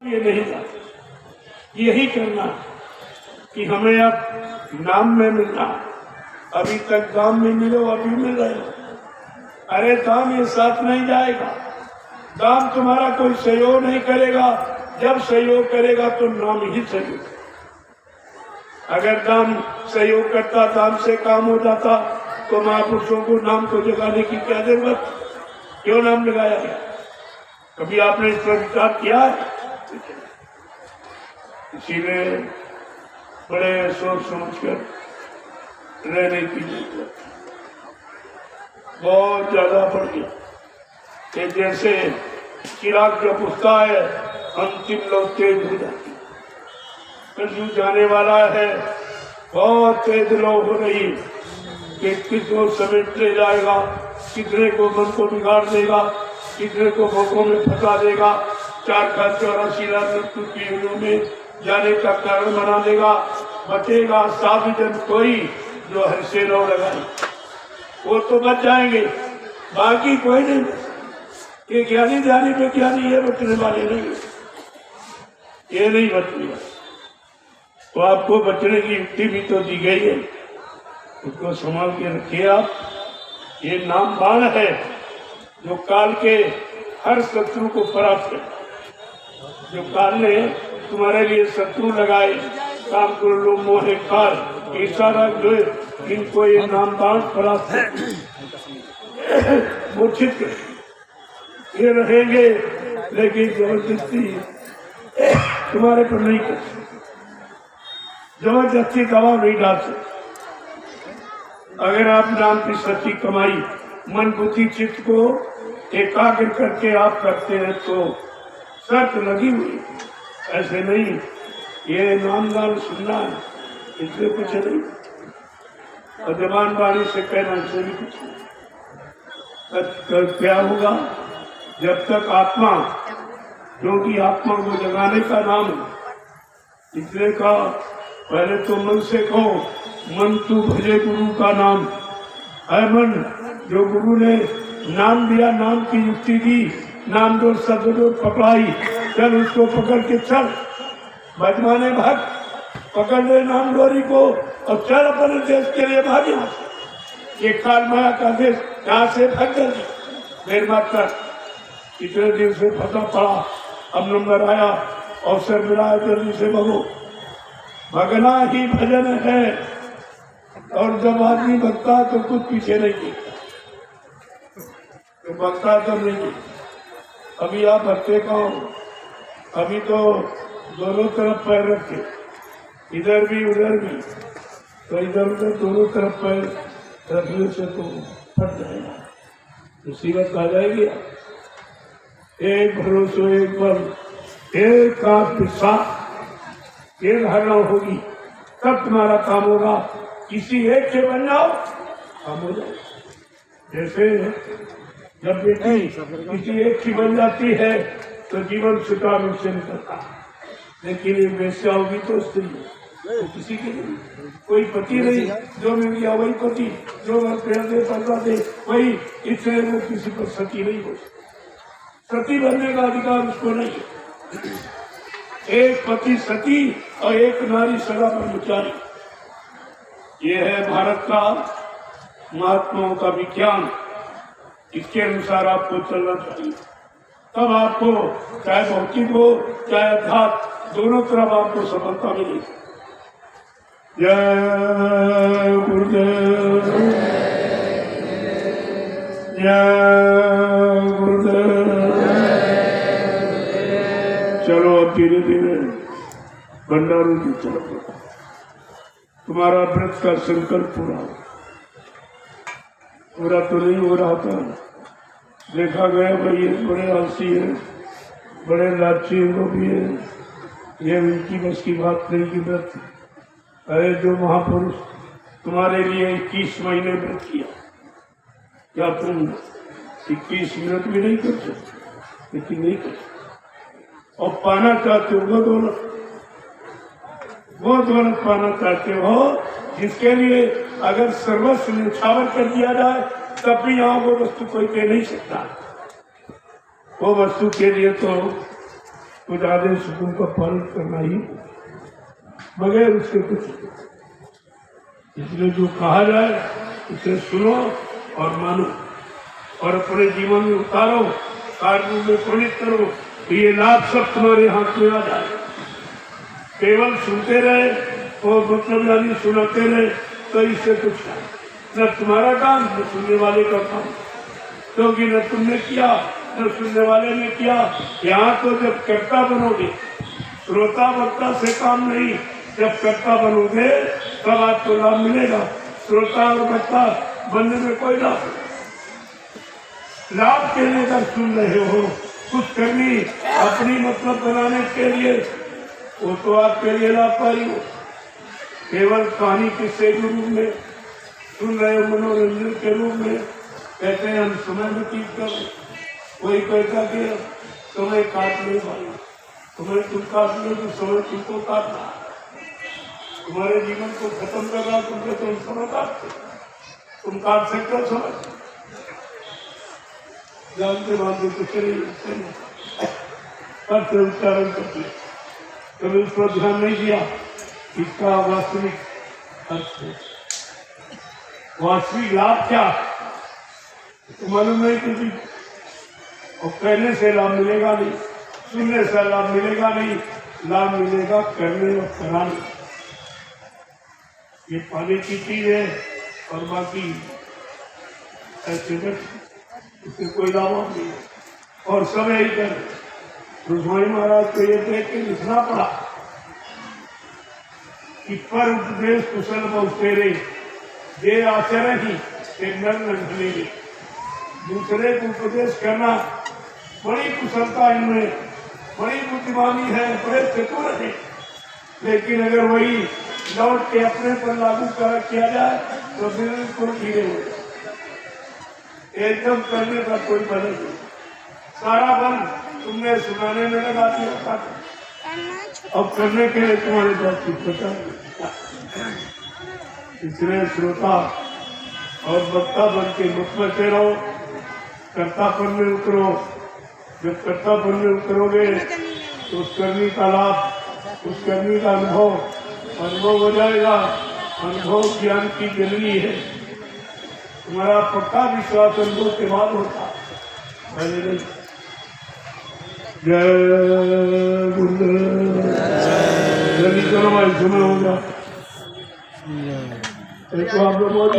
ये नहीं था, यही करना कि हमें अब नाम में मिलना। अभी तक दाम में मिलो, अभी मिल रहे हो। अरे दाम ये साथ नहीं जाएगा, दाम तुम्हारा कोई सहयोग नहीं करेगा। जब सहयोग करेगा तो नाम ही सहयोग। अगर दाम सहयोग करता, दाम से काम हो जाता, तो महापुरुषों को नाम को जगाने की क्या जरूरत? क्यों नाम लगाया गया? कभी आपने इस पर विचार किया है? इसीलिए बड़े सोच समझ कर रहने की जरूरत बहुत ज्यादा बढ़ गया। कि जैसे चिराग जब बुझता है, अंतिम लोग तेज हो जाती, कलयुग जाने वाला है, बहुत तेज लो हो रही कि किसको समेट ले जाएगा, कितने को मन को बिगाड़ देगा, कितने को भोगों में फंसा देगा, 484 लाख मृत्यु की युगों में जाने का कारण बना देगा। बचेगा साधु जन कोई जो हर से रो लगाए, वो तो बच जाएंगे, बाकी कोई नहीं। ये ज्ञानी जानी पे ज्ञानी ये बचने वाले नहीं, ये नहीं बचेगा। तो आपको बचने की युक्ति भी तो दी गई है, उसको संभाल के रखिए आप। ये नाम बाण है जो काल के हर शत्रु को परास्त करे। जो काल ने तुम्हारे लिए शत्रु लगाए, काम कर लो मोहे काल, इशारा जो इनको ये नाम बाण परास्त मूर्छित ये रहेंगे, लेकिन जबरदस्ती तुम्हारे पर नहीं कर, जबरदस्ती दबाव नहीं डाल सकते। अगर आप नाम की सच्ची कमाई मन बुद्धि चित्त को एकाग्र करके आप करते हैं तो शर्त लगी हुई, ऐसे नहीं ये नाम गान सुनना है इसलिए कुछ नहीं, और जबान बाणी से कहना इससे भी कुछ नहीं। क्या होगा? जब तक आत्मा, क्योंकि आत्मा को जगाने का नाम है, इसलिए का पहले तो मन से कहो, मन तू भजे गुरु का नाम है। मन जो गुरु ने नाम दिया, नाम की युक्ति दी, नाम जो सदगुरु पकड़ाई, चल उसको पकड़ के चल। बदमाने भाग, पकड़ ले नाम डोरी को और चल अपने देश के लिए भागे। ये काल माया का देश यहाँ से भाग कर देर मात्र इतने दिन से फंसा पड़ा, अब नंबर आया, अवसर मिला, जल्दी से भगो। भगना ही भजन है, और जब आदमी भगता तो कुछ पीछे नहीं देखता, तो भगता तो नहीं। अभी आप भगते कहो, अभी तो दोनों तरफ पैर रखे, इधर भी उधर भी, तो इधर उधर दोनों तरफ पैर रखने से तो फट जाएगा, मुसीबत आ जाएगी। एक भरोसा, एक बल, एक विश्वास, ये धारणा होगी, तब तुम्हारा काम होगा। किसी एक से बन जाओ, काम हो जाए। जैसे जब बेटी किसी एक की बन जाती है तो जीवन सुचारू से निकलता है, लेकिन ये वेश्या होगी तो स्त्री, तो किसी के नहीं, कोई पति नहीं, जो मिल गया वही पति, जो घर प्रेम दे पैसा दे वही, इसलिए वो किसी पर सती नहीं हो सकती। सती बनने का अधिकार उसको नहीं है। एक पति सती और एक नारी सदा ब्रह्मचारी, ये है भारत का महात्माओं का विज्ञान। इसके अनुसार आपको चलना चाहिए, तब आपको चाहे भौतिक हो चाहे अध्यात्म, दोनों तरफ आपको सफलता मिलेगी। जय गुरुदेव, जय गुरुदेव। चलो अब धीरे धीरे भंडारों की तरफ तुम्हारा व्रत का संकल्प पूरा तो नहीं हो रहा था। देखा गया भाई ये बड़े आलसी है, बड़े लालची लोग भी है, ये उनकी बस की बात नहीं की व्रत। अरे जो महापुरुष तुम्हारे लिए 21 महीने व्रत किया, क्या तुम 21 मिनट भी नहीं कर सकते? लेकिन नहीं कर सकते, और पाना चाहते हो वो दौलत पाना चाहते हो जिसके लिए अगर सर्वस्व न्यौछावर कर दिया जाए तब भी यहाँ वो वस्तु कोई दे नहीं सकता। वो वस्तु के लिए तो कुछ आदेश हुकुम का पालन करना ही बगैर उसके कुछ। इसलिए जो कहा जाए उसे सुनो और मानो और अपने जीवन में उतारो, कार्यों में प्रणित करो, तो ये लाभ सब तुम्हारे हाथ में आ जाए। केवल सुनते रहे और मतलब यानी सुनाते रहे तो इससे कुछ न तुम्हारा काम न सुनने वाले का काम, क्योंकि न तुमने किया न सुनने वाले ने किया। यहाँ तो जब कर्ता बनोगे, श्रोता वक्ता से काम नहीं, जब कर्ता बनोगे तब आपको लाभ मिलेगा। श्रोता और वक्ता बनने में कोई लाभ नहीं। लाभ के लिए अगर सुन रहे हो कुछ करनी अपनी मतलब बनाने के लिए, वो तो आपके लिए लाभकारी हो। केवल कहानी किस्से के रूप में सुन रहे हो, मनोरंजन के रूप में कहते हैं हम समय व्यतीत कर। कोई कहता कि समय काट नहीं पाई, समय तुम काट लो तो समय तुमको काटना, तुम्हारे जीवन को खत्म करना तुमको तुम समय काटते, तुम काट सकते हो समय, जानते मानते तो चलिए करते उच्चारण करते, कभी उस पर ध्यान नहीं दिया। इसका वास्तविक अर्थ है, वास्तविक लाभ क्या तो मालूम नहीं किसी, और कहने से लाभ मिलेगा नहीं, सुनने से लाभ मिलेगा नहीं, लाभ मिलेगा करने और कराने। ये पाने की चीज है और बाकी ऐसे इससे कोई लाभ नहीं है और सब यही कर। रुझवाई महाराज को ये देख के लिखना पड़ा कि पर उपदेश कुशल बहुतेरे ये आचरण ही एक नर नंढलेरे। दूसरे को उपदेश करना बड़ी कुशलता इनमें, बड़ी बुद्धिमानी है, बड़े चतुर है, लेकिन अगर वही लौट के अपने पर लागू कर किया जाए तो बिल्कुल धीरे हो जाए, एकदम करने का कोई बल नहीं। सारा बल तुमने सुनाने में लगा दिया था, अब करने के लिए तुम्हारे पास कुछ पता नहीं। इसलिए श्रोता और वक्ता बन के मुख में रहो, कर्तापन में उतरो। जब कर्तापन में उतरोगे तो उस करनी का लाभ, उस करनी का अनुभव हो जाएगा। अनुभव ज्ञान की जननी है। तुम्हारा पक्का विश्वास अनुभव के बाद होता, पहले नहीं। जय गुरुदेव। जल्दी करो भाई, समय होगा। एक तो आप लोग